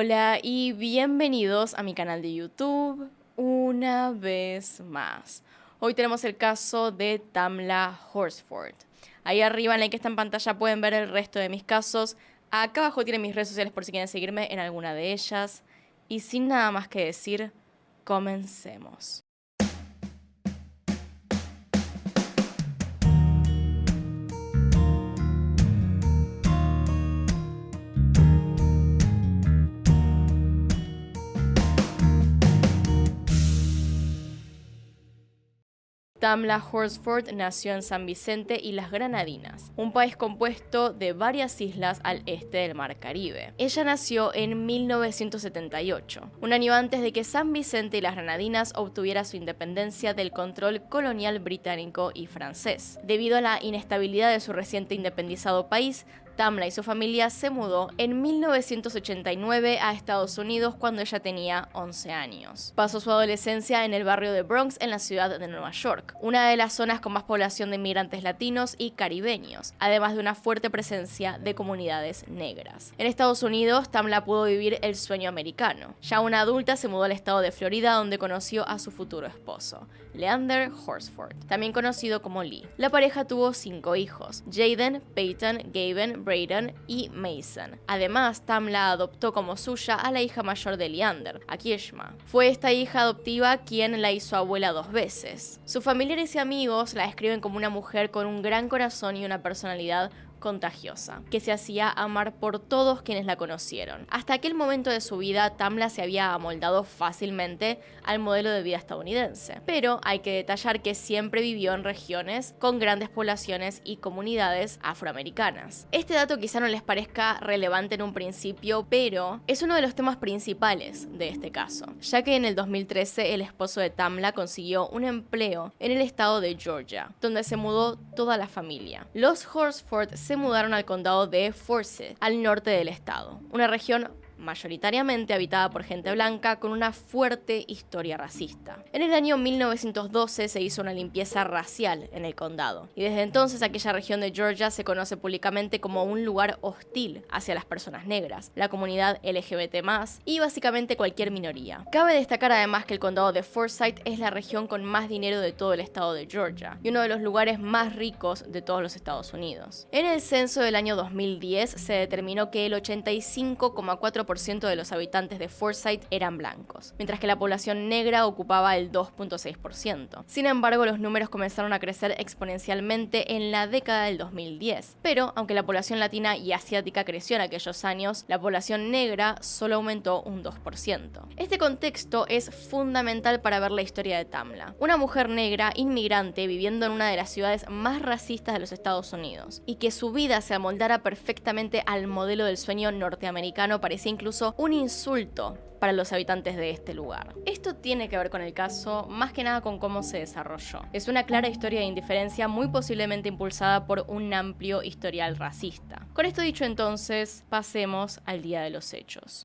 Hola y bienvenidos a mi canal de YouTube una vez más. Hoy tenemos el caso de Tamla Horsford. Ahí arriba en la que está en pantalla pueden ver el resto de mis casos. Acá abajo tienen mis redes sociales por si quieren seguirme en alguna de ellas. Y sin nada más que decir, comencemos. Tamla Horsford nació en San Vicente y las Granadinas, un país compuesto de varias islas al este del Mar Caribe. Ella nació en 1978, un año antes de que San Vicente y las Granadinas obtuviera su independencia del control colonial británico y francés. Debido a la inestabilidad de su reciente independizado país, Tamla y su familia se mudó en 1989 a Estados Unidos cuando ella tenía 11 años. Pasó su adolescencia en el barrio de Bronx en la ciudad de Nueva York, una de las zonas con más población de inmigrantes latinos y caribeños, además de una fuerte presencia de comunidades negras. En Estados Unidos, Tamla pudo vivir el sueño americano. Ya una adulta se mudó al estado de Florida donde conoció a su futuro esposo, Leander Horsford, también conocido como Lee. La pareja tuvo 5 hijos: Jaden, Peyton, Gaben, Braden y Mason. Además, Tamla adoptó como suya a la hija mayor de Leander, a Kishma. Fue esta hija adoptiva quien la hizo abuela 2 veces. Sus familiares y amigos la describen como una mujer con un gran corazón y una personalidad contagiosa, que se hacía amar por todos quienes la conocieron. Hasta aquel momento de su vida, Tamla se había amoldado fácilmente al modelo de vida estadounidense, pero hay que detallar que siempre vivió en regiones con grandes poblaciones y comunidades afroamericanas. Este dato quizá no les parezca relevante en un principio, pero es uno de los temas principales de este caso, ya que en el 2013 el esposo de Tamla consiguió un empleo en el estado de Georgia, donde se mudó toda la familia. Los Horsford se mudaron al condado de Forsyth, al norte del estado, una región mayoritariamente habitada por gente blanca con una fuerte historia racista. En el año 1912 se hizo una limpieza racial en el condado, y desde entonces aquella región de Georgia se conoce públicamente como un lugar hostil hacia las personas negras, la comunidad LGBT+, y básicamente cualquier minoría. Cabe destacar además que el condado de Forsyth es la región con más dinero de todo el estado de Georgia, y uno de los lugares más ricos de todos los Estados Unidos. En el censo del año 2010 se determinó que el 85,4% de los habitantes de Forsyth eran blancos, mientras que la población negra ocupaba el 2,6%. Sin embargo, los números comenzaron a crecer exponencialmente en la década del 2010. Pero, aunque la población latina y asiática creció en aquellos años, la población negra solo aumentó un 2%. Este contexto es fundamental para ver la historia de Tamla, una mujer negra inmigrante viviendo en una de las ciudades más racistas de los Estados Unidos, y que su vida se amoldara perfectamente al modelo del sueño norteamericano parecía incluso un insulto para los habitantes de este lugar. Esto tiene que ver con el caso, más que nada con cómo se desarrolló. Es una clara historia de indiferencia muy posiblemente impulsada por un amplio historial racista. Con esto dicho entonces, pasemos al día de los hechos.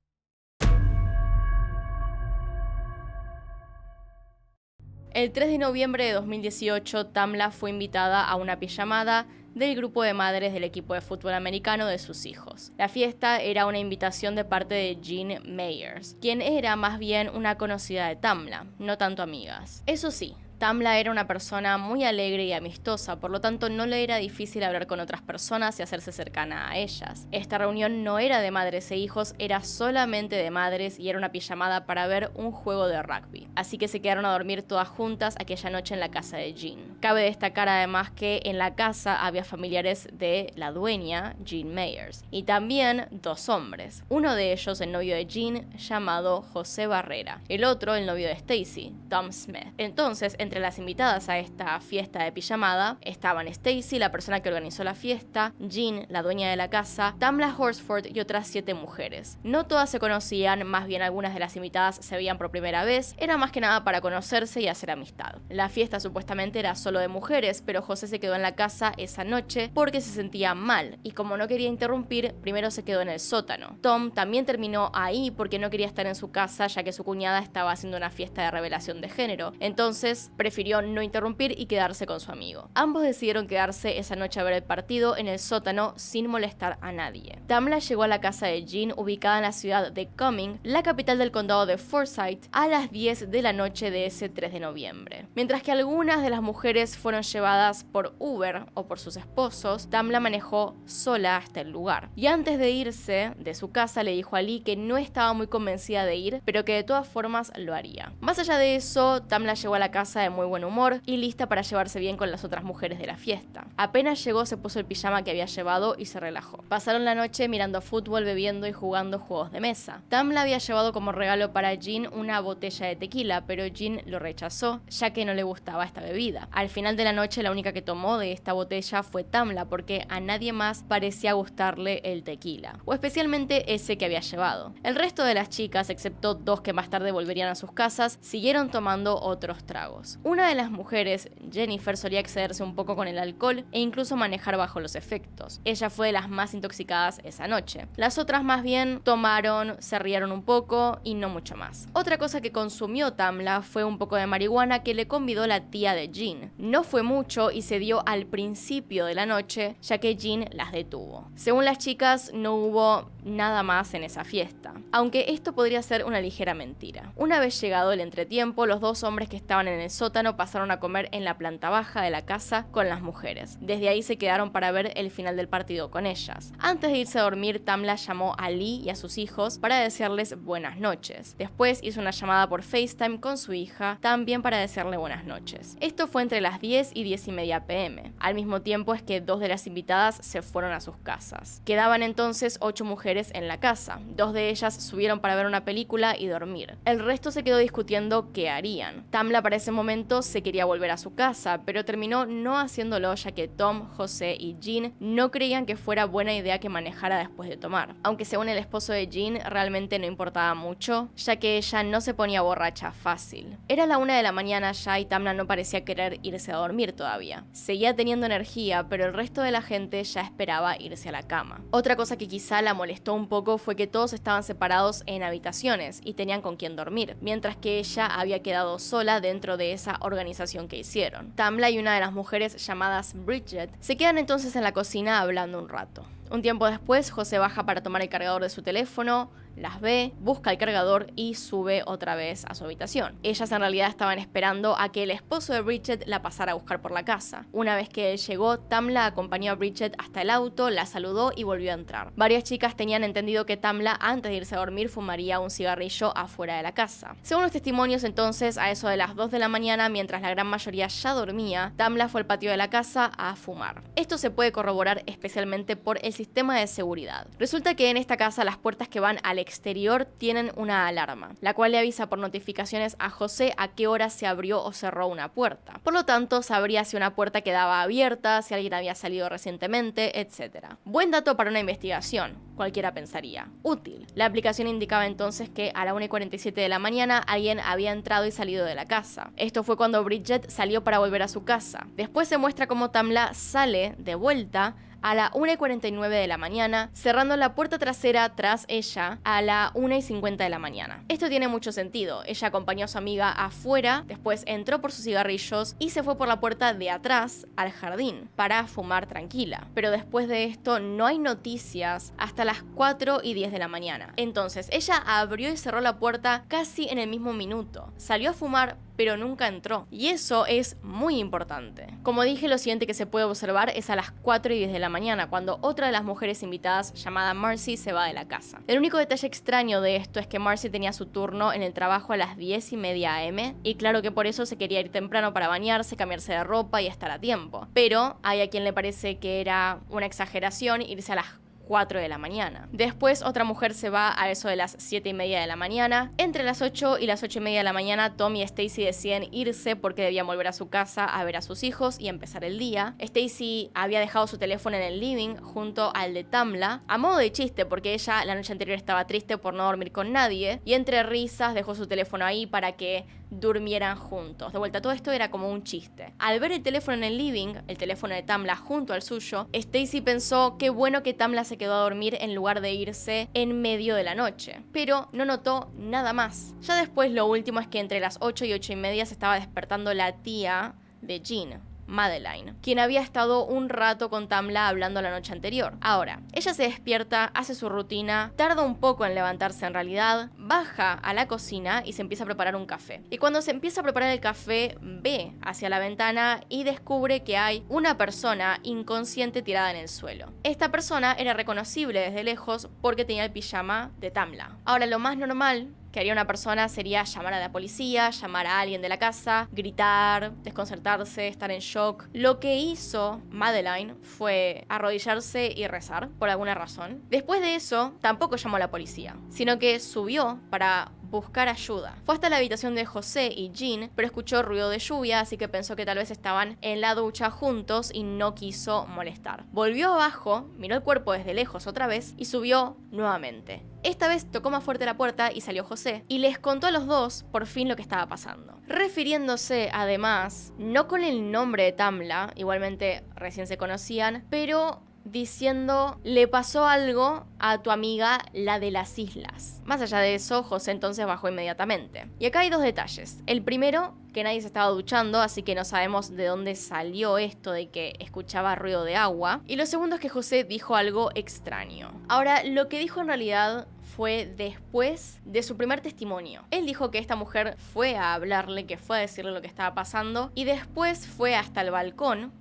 El 3 de noviembre de 2018, Tamla fue invitada a una pijamada del grupo de madres del equipo de fútbol americano de sus hijos. La fiesta era una invitación de parte de Jean Meyers, quien era más bien una conocida de Tamla, no tanto amigas. Eso sí, Tamla era una persona muy alegre y amistosa, por lo tanto no le era difícil hablar con otras personas y hacerse cercana a ellas. Esta reunión no era de madres e hijos, era solamente de madres y era una pijamada para ver un juego de rugby. Así que se quedaron a dormir todas juntas aquella noche en la casa de Jean. Cabe destacar además que en la casa había familiares de la dueña, Jean Meyers, y también 2 hombres. Uno de ellos, el novio de Jean, llamado José Barrera. El otro, el novio de Stacy, Tom Smith. Entonces, entre las invitadas a esta fiesta de pijamada estaban Stacy, la persona que organizó la fiesta, Jean, la dueña de la casa, Tamla Horsford y otras 7 mujeres. No todas se conocían, más bien algunas de las invitadas se veían por primera vez, era más que nada para conocerse y hacer amistad. La fiesta supuestamente era solo de mujeres, pero José se quedó en la casa esa noche porque se sentía mal, y como no quería interrumpir, primero se quedó en el sótano. Tom también terminó ahí porque no quería estar en su casa, ya que su cuñada estaba haciendo una fiesta de revelación de género. Entonces, Prefirió no interrumpir y quedarse con su amigo. Ambos decidieron quedarse esa noche a ver el partido en el sótano sin molestar a nadie. Tamla llegó a la casa de Jean, ubicada en la ciudad de Cumming, la capital del condado de Forsyth, a las 10 de la noche de ese 3 de noviembre. Mientras que algunas de las mujeres fueron llevadas por Uber o por sus esposos, Tamla manejó sola hasta el lugar. Y antes de irse de su casa le dijo a Lee que no estaba muy convencida de ir, pero que de todas formas lo haría. Más allá de eso, Tamla llegó a la casa de muy buen humor y lista para llevarse bien con las otras mujeres de la fiesta. Apenas llegó, se puso el pijama que había llevado y se relajó. Pasaron la noche mirando fútbol, bebiendo y jugando juegos de mesa. Tamla había llevado como regalo para Jean una botella de tequila, pero Jean lo rechazó, ya que no le gustaba esta bebida. Al final de la noche, la única que tomó de esta botella fue Tamla, porque a nadie más parecía gustarle el tequila, o especialmente ese que había llevado. El resto de las chicas, excepto dos que más tarde volverían a sus casas, siguieron tomando otros tragos. Una de las mujeres, Jennifer, solía excederse un poco con el alcohol e incluso manejar bajo los efectos. Ella fue de las más intoxicadas esa noche. Las otras más bien tomaron, se rieron un poco y no mucho más. Otra cosa que consumió Tamla fue un poco de marihuana que le convidó la tía de Jean. No fue mucho y se dio al principio de la noche, ya que Jean las detuvo. Según las chicas, no hubo nada más en esa fiesta, aunque esto podría ser una ligera mentira. Una vez llegado el entretiempo, los dos hombres que estaban en el sótano pasaron a comer en la planta baja de la casa con las mujeres. Desde ahí se quedaron para ver el final del partido con ellas. Antes de irse a dormir, Tamla llamó a Lee y a sus hijos para desearles buenas noches. Después hizo una llamada por FaceTime con su hija, también para desearle buenas noches. Esto fue entre las 10 y 10:30 p.m. Al mismo tiempo es que dos de las invitadas se fueron a sus casas. Quedaban entonces 8 mujeres en la casa. 2 de ellas subieron para ver una película y dormir. El resto se quedó discutiendo qué harían. Tamla para ese momento se quería volver a su casa, pero terminó no haciéndolo, ya que Tom, José y Jean no creían que fuera buena idea que manejara después de tomar. Aunque según el esposo de Jean realmente no importaba mucho, ya que ella no se ponía borracha fácil. Era la 1 de la mañana ya y Tamla no parecía querer irse a dormir todavía. Seguía teniendo energía, pero el resto de la gente ya esperaba irse a la cama. Otra cosa que quizá la molestó un poco fue que todos estaban separados en habitaciones y tenían con quién dormir, mientras que ella había quedado sola dentro de esa organización que hicieron. Tamla y una de las mujeres llamadas Bridget se quedan entonces en la cocina hablando un rato. Un tiempo después, José baja para tomar el cargador de su teléfono, las ve, busca el cargador y sube otra vez a su habitación. Ellas en realidad estaban esperando a que el esposo de Bridget la pasara a buscar por la casa. Una vez que él llegó, Tamla acompañó a Bridget hasta el auto, la saludó y volvió a entrar. Varias chicas tenían entendido que Tamla, antes de irse a dormir, fumaría un cigarrillo afuera de la casa. Según los testimonios, entonces, a eso de las 2 de la mañana, mientras la gran mayoría ya dormía, Tamla fue al patio de la casa a fumar. Esto se puede corroborar especialmente por el sistema de seguridad. Resulta que en esta casa las puertas que van al exterior tienen una alarma, la cual le avisa por notificaciones a José a qué hora se abrió o cerró una puerta. Por lo tanto, sabría si una puerta quedaba abierta, si alguien había salido recientemente, etc. Buen dato para una investigación, cualquiera pensaría. Útil. La aplicación indicaba entonces que a la 1:47 de la mañana alguien había entrado y salido de la casa. Esto fue cuando Bridget salió para volver a su casa. Después se muestra cómo Tamla sale de vuelta a la 1:49 de la mañana, cerrando la puerta trasera tras ella a la 1:50 de la mañana. Esto tiene mucho sentido. Ella acompañó a su amiga afuera, después entró por sus cigarrillos y se fue por la puerta de atrás al jardín para fumar tranquila. Pero después de esto no hay noticias hasta las 4:10 de la mañana. Entonces ella abrió y cerró la puerta casi en el mismo minuto. Salió a fumar, pero nunca entró. Y eso es muy importante. Como dije, lo siguiente que se puede observar es a las 4:10 de la mañana, cuando otra de las mujeres invitadas, llamada Marcy, se va de la casa. El único detalle extraño de esto es que Marcy tenía su turno en el trabajo a las 10:30 am, y claro que por eso se quería ir temprano para bañarse, cambiarse de ropa y estar a tiempo. Pero hay a quien le parece que era una exageración irse a las 4 de la mañana. Después otra mujer se va a eso de las 7:30 de la mañana. Entre las 8 y las 8:30 de la mañana, Tom y Stacy deciden irse porque debían volver a su casa a ver a sus hijos y empezar el día. Stacy había dejado su teléfono en el living junto al de Tamla, a modo de chiste porque ella la noche anterior estaba triste por no dormir con nadie y entre risas dejó su teléfono ahí para que durmieran juntos. De vuelta, todo esto era como un chiste. Al ver el teléfono en el living, el teléfono de Tamla junto al suyo, Stacy pensó qué bueno que Tamla se se quedó a dormir en lugar de irse en medio de la noche, pero no notó nada más. Ya después lo último es que entre las 8 y 8:30 se estaba despertando la tía de Jean, Madeleine, quien había estado un rato con Tamla hablando la noche anterior. Ahora, ella se despierta, hace su rutina, tarda un poco en levantarse en realidad, baja a la cocina y se empieza a preparar un café. Y cuando se empieza a preparar el café, ve hacia la ventana y descubre que hay una persona inconsciente tirada en el suelo. Esta persona era reconocible desde lejos porque tenía el pijama de Tamla. Ahora, lo más normal que haría una persona sería llamar a la policía, llamar a alguien de la casa, gritar, desconcertarse, estar en shock. Lo que hizo Madeleine fue arrodillarse y rezar, por alguna razón. Después de eso, tampoco llamó a la policía, sino que subió para buscar ayuda. Fue hasta la habitación de José y Jean, pero escuchó ruido de lluvia, así que pensó que tal vez estaban en la ducha juntos y no quiso molestar. Volvió abajo, miró el cuerpo desde lejos otra vez y subió nuevamente. Esta vez tocó más fuerte la puerta y salió José, y les contó a los dos por fin lo que estaba pasando. Refiriéndose, además, no con el nombre de Tamla, igualmente recién se conocían, pero diciendo: le pasó algo a tu amiga, la de las islas. Más allá de eso, José entonces bajó inmediatamente. Y acá hay dos detalles. El primero, que nadie se estaba duchando, así que no sabemos de dónde salió esto de que escuchaba ruido de agua. Y lo segundo es que José dijo algo extraño. Ahora, lo que dijo en realidad fue después de su primer testimonio. Él dijo que esta mujer fue a hablarle, que fue a decirle lo que estaba pasando, y después fue hasta el balcón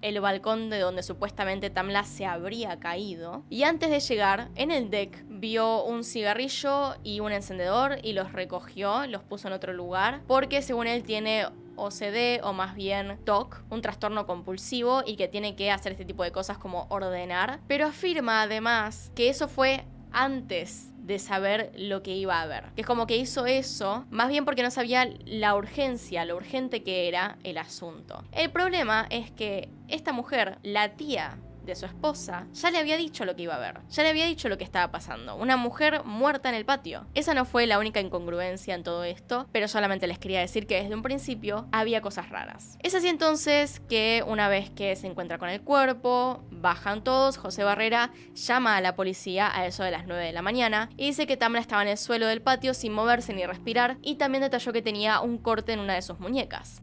de donde supuestamente Tamla se habría caído, y antes de llegar, en el deck, vio un cigarrillo y un encendedor y los recogió, los puso en otro lugar, porque según él tiene OCD, o más bien TOC, un trastorno compulsivo, y que tiene que hacer este tipo de cosas como ordenar, pero afirma además que eso fue antes de saber lo que iba a ver. Que es como que hizo eso, más bien porque no sabía la urgencia, lo urgente que era el asunto. El problema es que esta mujer, la tía de su esposa, ya le había dicho lo que iba a ver, ya le había dicho lo que estaba pasando, una mujer muerta en el patio. Esa no fue la única incongruencia en todo esto, pero solamente les quería decir que desde un principio había cosas raras. Es así entonces que una vez que se encuentra con el cuerpo, bajan todos, José Barrera llama a la policía a eso de las 9 de la mañana y dice que Tamla estaba en el suelo del patio sin moverse ni respirar, y también detalló que tenía un corte en una de sus muñecas.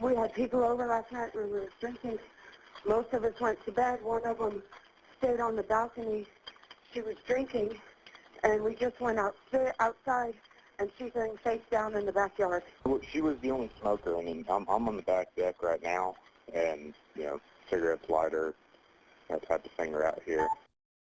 We had people over last night when we were drinking. Most of us went to bed. One of them stayed on the balcony. She was drinking, and we just went outside, and she's laying face down in the backyard. She was the only smoker. I mean, I'm on the back deck right now, and, cigarettes, lighter, that type of thing are out here.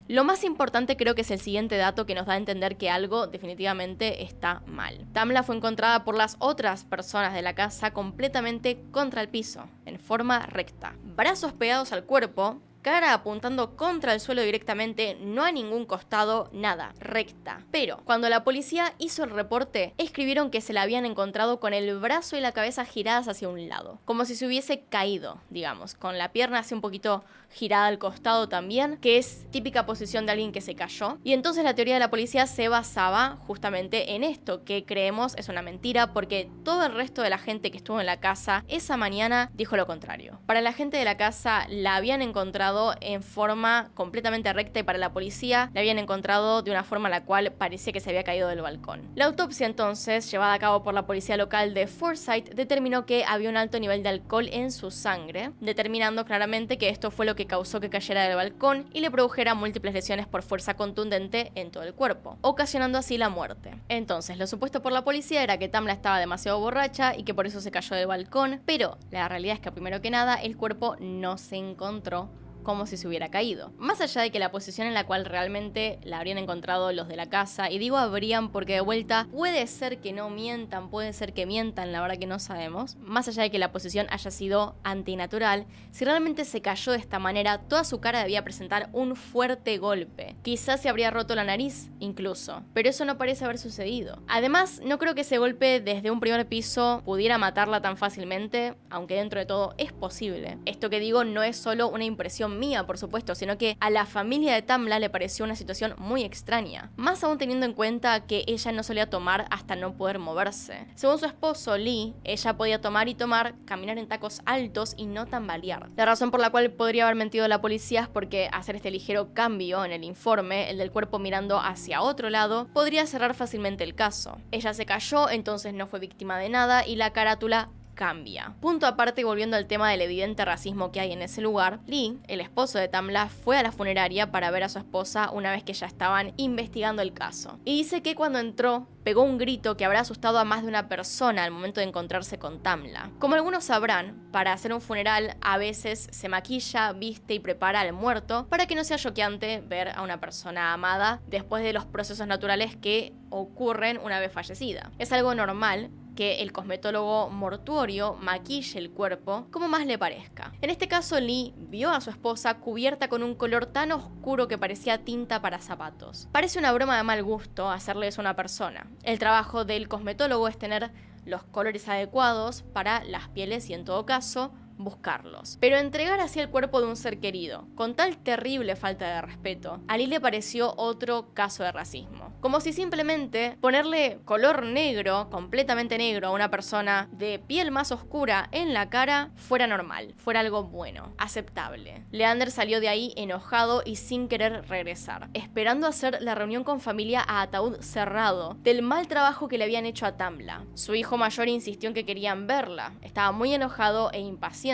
Lo más importante creo que es el siguiente dato que nos da a entender que algo definitivamente está mal. Tamla fue encontrada por las otras personas de la casa completamente contra el piso, en forma recta. Brazos pegados al cuerpo, cara apuntando contra el suelo directamente, no a ningún costado, nada, recta. Pero cuando la policía hizo el reporte, escribieron que se la habían encontrado con el brazo y la cabeza giradas hacia un lado, como si se hubiese caído, digamos, con la pierna así un poquito girada al costado también, que es típica posición de alguien que se cayó. Y entonces la teoría de la policía se basaba justamente en esto, que creemos es una mentira, porque todo el resto de la gente que estuvo en la casa esa mañana dijo lo contrario. Para la gente de la casa la habían encontrado en forma completamente recta, y para la policía la habían encontrado de una forma en la cual parecía que se había caído del balcón. La autopsia entonces, llevada a cabo por la policía local de Forsyth, determinó que había un alto nivel de alcohol en su sangre, determinando claramente que esto fue lo que causó que cayera del balcón y le produjera múltiples lesiones por fuerza contundente en todo el cuerpo, ocasionando así la muerte. Entonces, lo supuesto por la policía era que Tamla estaba demasiado borracha y que por eso se cayó del balcón, pero la realidad es que primero que nada el cuerpo no se encontró como si se hubiera caído. Más allá de que la posición en la cual realmente la habrían encontrado los de la casa, y digo habrían porque de vuelta puede ser que no mientan, puede ser que mientan, la verdad que no sabemos, más allá de que la posición haya sido antinatural, si realmente se cayó de esta manera, toda su cara debía presentar un fuerte golpe. Quizás se habría roto la nariz, incluso, pero eso no parece haber sucedido. Además, no creo que ese golpe desde un primer piso pudiera matarla tan fácilmente, aunque dentro de todo es posible. Esto que digo no es solo una impresión Mia, por supuesto, sino que a la familia de Tamla le pareció una situación muy extraña, más aún teniendo en cuenta que ella no solía tomar hasta no poder moverse. Según su esposo Lee, ella podía tomar y tomar, caminar en tacos altos y no tambalear. La razón por la cual podría haber mentido a la policía es porque hacer este ligero cambio en el informe, el del cuerpo mirando hacia otro lado, podría cerrar fácilmente el caso. Ella se cayó, entonces no fue víctima de nada y la carátula cambia. Punto aparte, volviendo al tema del evidente racismo que hay en ese lugar, Lee, el esposo de Tamla, fue a la funeraria para ver a su esposa una vez que ya estaban investigando el caso. Y dice que cuando entró, pegó un grito que habrá asustado a más de una persona al momento de encontrarse con Tamla. Como algunos sabrán, para hacer un funeral a veces se maquilla, viste y prepara al muerto para que no sea choqueante ver a una persona amada después de los procesos naturales que ocurren una vez fallecida. Es algo normal que el cosmetólogo mortuorio maquille el cuerpo como más le parezca. En este caso, Lee vio a su esposa cubierta con un color tan oscuro que parecía tinta para zapatos. Parece una broma de mal gusto hacerle eso a una persona. El trabajo del cosmetólogo es tener los colores adecuados para las pieles y, en todo caso, buscarlos. Pero entregar así el cuerpo de un ser querido, con tal terrible falta de respeto, a Lee le pareció otro caso de racismo. Como si simplemente ponerle color negro, completamente negro, a una persona de piel más oscura en la cara fuera normal, fuera algo bueno, aceptable. Leander salió de ahí enojado y sin querer regresar, esperando hacer la reunión con familia a ataúd cerrado del mal trabajo que le habían hecho a Tamla. Su hijo mayor insistió en que querían verla, estaba muy enojado e impaciente.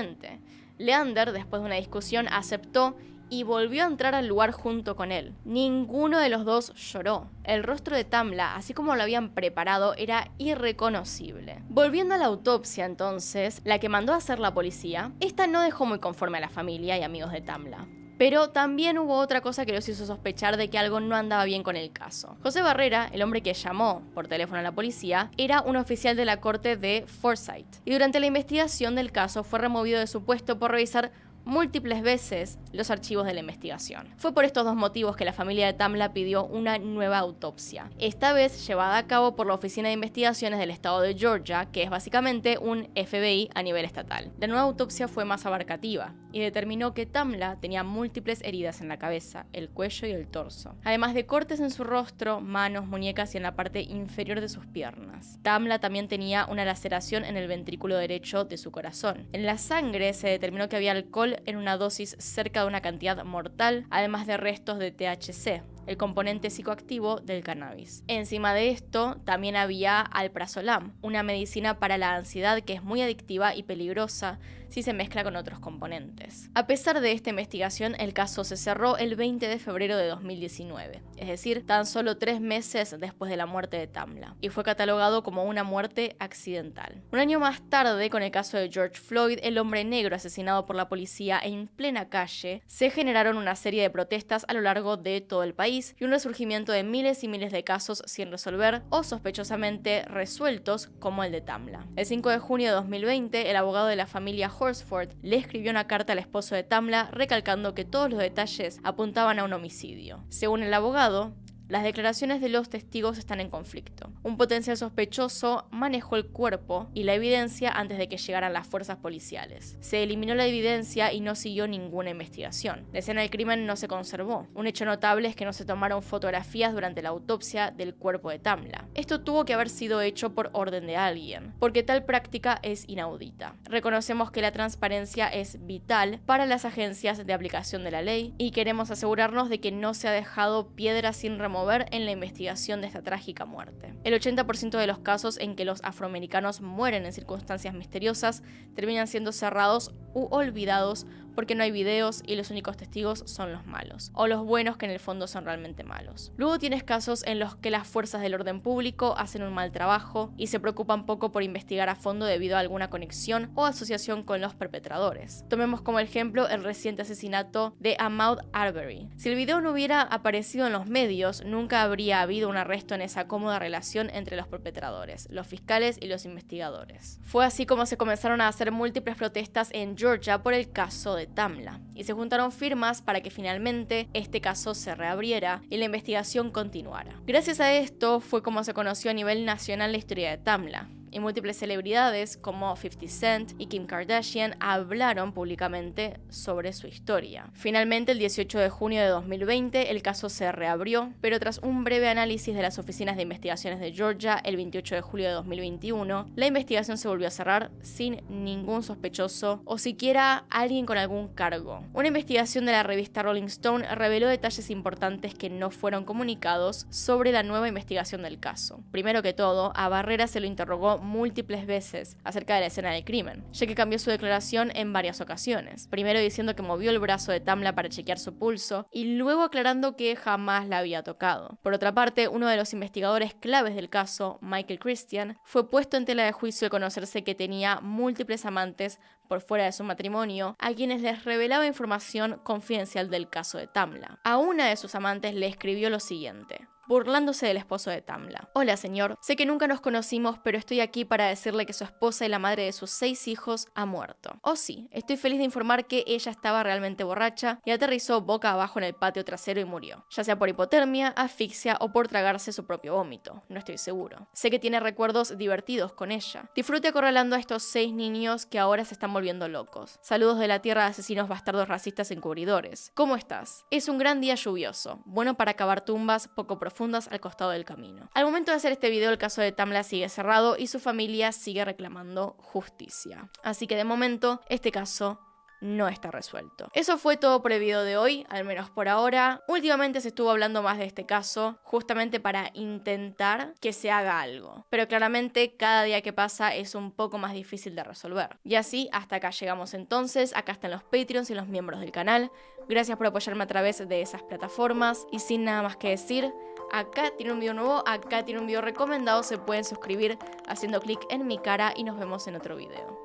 Leander, después de una discusión, aceptó y volvió a entrar al lugar junto con él. Ninguno de los dos lloró. El rostro de Tamla, así como lo habían preparado, era irreconocible. Volviendo a la autopsia entonces, la que mandó a hacer la policía, esta no dejó muy conforme a la familia y amigos de Tamla. Pero también hubo otra cosa que los hizo sospechar de que algo no andaba bien con el caso. José Barrera, el hombre que llamó por teléfono a la policía, era un oficial de la corte de Forsyth. Y durante la investigación del caso fue removido de su puesto por revisar múltiples veces los archivos de la investigación. Fue por estos dos motivos que la familia de Tamla pidió una nueva autopsia, esta vez llevada a cabo por la Oficina de Investigaciones del Estado de Georgia, que es básicamente un FBI a nivel estatal. La nueva autopsia fue más abarcativa y determinó que Tamla tenía múltiples heridas en la cabeza, el cuello y el torso, además de cortes en su rostro, manos, muñecas y en la parte inferior de sus piernas. Tamla también tenía una laceración en el ventrículo derecho de su corazón. En la sangre se determinó que había alcohol en una dosis cerca de una cantidad mortal, además de restos de THC, el componente psicoactivo del cannabis. Encima de esto, también había alprazolam, una medicina para la ansiedad que es muy adictiva y peligrosa si se mezcla con otros componentes. A pesar de esta investigación, el caso se cerró el 20 de febrero de 2019, es decir, tan solo 3 meses después de la muerte de Tamla, y fue catalogado como una muerte accidental. Un año más tarde, con el caso de George Floyd, el hombre negro asesinado por la policía en plena calle, se generaron una serie de protestas a lo largo de todo el país y un resurgimiento de miles y miles de casos sin resolver o sospechosamente resueltos como el de Tamla. El 5 de junio de 2020, el abogado de la familia Horsford le escribió una carta al esposo de Tamla recalcando que todos los detalles apuntaban a un homicidio. Según el abogado, las declaraciones de los testigos están en conflicto. Un potencial sospechoso manejó el cuerpo y la evidencia antes de que llegaran las fuerzas policiales. Se eliminó la evidencia y no siguió ninguna investigación. La escena del crimen no se conservó. Un hecho notable es que no se tomaron fotografías durante la autopsia del cuerpo de Tamla. Esto tuvo que haber sido hecho por orden de alguien, porque tal práctica es inaudita. Reconocemos que la transparencia es vital para las agencias de aplicación de la ley y queremos asegurarnos de que no se ha dejado piedra sin remover en la investigación de esta trágica muerte. El 80% de los casos en que los afroamericanos mueren en circunstancias misteriosas terminan siendo cerrados u olvidados porque no hay videos y los únicos testigos son los malos, o los buenos que en el fondo son realmente malos. Luego tienes casos en los que las fuerzas del orden público hacen un mal trabajo y se preocupan poco por investigar a fondo debido a alguna conexión o asociación con los perpetradores. Tomemos como ejemplo el reciente asesinato de Ahmaud Arbery. Si el video no hubiera aparecido en los medios, nunca habría habido un arresto en esa cómoda relación entre los perpetradores, los fiscales y los investigadores. Fue así como se comenzaron a hacer múltiples protestas en Georgia por el caso de Tamla, y se juntaron firmas para que finalmente este caso se reabriera y la investigación continuara. Gracias a esto fue como se conoció a nivel nacional la historia de Tamla, y múltiples celebridades como 50 Cent y Kim Kardashian hablaron públicamente sobre su historia. Finalmente, el 18 de junio de 2020, el caso se reabrió, pero tras un breve análisis de las oficinas de investigaciones de Georgia el 28 de julio de 2021, la investigación se volvió a cerrar sin ningún sospechoso o siquiera alguien con algún cargo. Una investigación de la revista Rolling Stone reveló detalles importantes que no fueron comunicados sobre la nueva investigación del caso. Primero que todo, a Barrera se lo interrogó múltiples veces acerca de la escena del crimen, ya que cambió su declaración en varias ocasiones. Primero diciendo que movió el brazo de Tamla para chequear su pulso y luego aclarando que jamás la había tocado. Por otra parte, uno de los investigadores claves del caso, Michael Christian, fue puesto en tela de juicio al conocerse que tenía múltiples amantes por fuera de su matrimonio, a quienes les revelaba información confidencial del caso de Tamla. A una de sus amantes le escribió lo siguiente, burlándose del esposo de Tamla. Hola señor, sé que nunca nos conocimos, pero estoy aquí para decirle que su esposa y la madre de sus 6 hijos ha muerto. Oh sí, estoy feliz de informar que ella estaba realmente borracha y aterrizó boca abajo en el patio trasero y murió, ya sea por hipotermia, asfixia o por tragarse su propio vómito, no estoy seguro. Sé que tiene recuerdos divertidos con ella. Disfrute acorralando a estos 6 niños que ahora se están volviendo locos. Saludos de la tierra de asesinos bastardos racistas encubridores. ¿Cómo estás? Es un gran día lluvioso, bueno para cavar tumbas poco profundas al costado del camino. Al momento de hacer este video, el caso de Tamla sigue cerrado y su familia sigue reclamando justicia. Así que de momento, este caso no está resuelto. Eso fue todo por el video de hoy, al menos por ahora. Últimamente se estuvo hablando más de este caso, justamente para intentar que se haga algo. Pero claramente cada día que pasa es un poco más difícil de resolver. Y así, hasta acá llegamos entonces. Acá están los Patreons y los miembros del canal. Gracias por apoyarme a través de esas plataformas. Y sin nada más que decir, acá tiene un video nuevo, acá tiene un video recomendado. Se pueden suscribir haciendo clic en mi cara y nos vemos en otro video.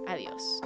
Adiós.